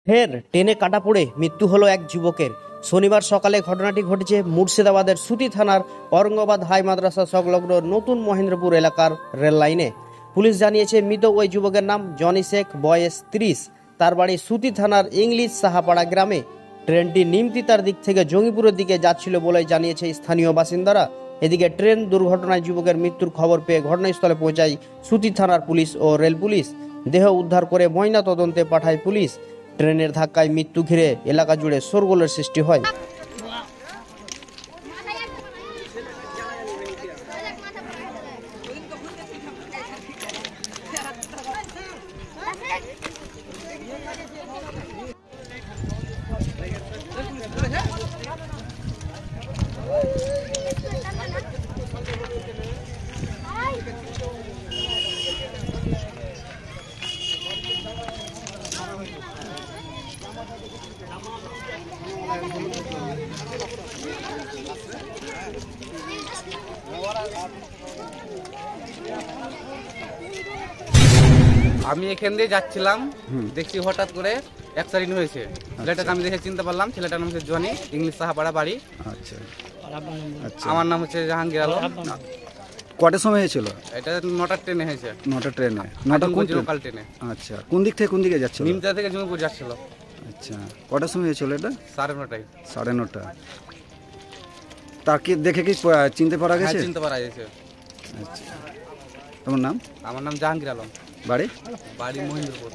ফের ট্রেনে কাটা পড়ে মৃত্যু হলো এক যুবকের। শনিবার সকালে ঘটনাটি ঘটেছে মুর্শিদাবাদের সুতি থানার অরঙ্গাবাদ হাই মাদ্রাসা সংলগ্ন নতুন মহেন্দ্রপুর এলাকার রেল লাইনে। পুলিশ জানিয়েছে মৃত ওই যুবকের নাম জনি শেখ, বয়স 30। তার বাড়ি সুতি থানার ইংলিশ সাহাপাড়া গ্রামে। ট্রেনটি নিমতিতার দিক থেকে জঙ্গিপুরের দিকে যাচ্ছিল বলে জানিয়েছে স্থানীয় বাসিন্দারা। এদিকে ট্রেন দুর্ঘটনায় যুবকের মৃত্যুর খবর পেয়ে ঘটনাস্থলে পৌঁছায় সুতি থানার পুলিশ ও রেল পুলিশ। দেহ উদ্ধার করে ময়না তদন্তে পাঠায় পুলিশ। ট্রেনের ধাক্কায় মৃত্যু ঘিরে এলাকা জুড়ে শোরগোলের সৃষ্টি হয়। আমি এখান দিয়ে যাচ্ছিলাম, দেখছি হঠাৎ করে অ্যাক্সিডেন্ট হয়েছে। ছেলেটাকে আমি দেখে চিনতে পারলাম, ছেলেটার নাম হচ্ছে জনি, ইংলিশ সাহাপাড়া বাড়ি। আচ্ছা, আমার নাম হচ্ছে জাহাঙ্গীর আলম। কটার সময় হয়েছিল? এটা 9টার ট্রেনে হয়েছে। 9টা ট্রেনে? 9টা কোন লোকাল ট্রেনে। আচ্ছা, কোন দিক থেকে কোন দিকে যাচ্ছিল? নিমতা থেকে জমিপুর যাচ্ছিল। আচ্ছা, কটার সময় হয়েছিল এটা? 9:30। 9:30। তাকে দেখে কি চিনতে পারা হ্যাঁ, গেছে? চিনতে পারা গেছে। আচ্ছা, তোমার নাম? আমার নাম জাহাঙ্গীর আলম, বাড়ি? বাড়ি মহেন্দ্রপুর।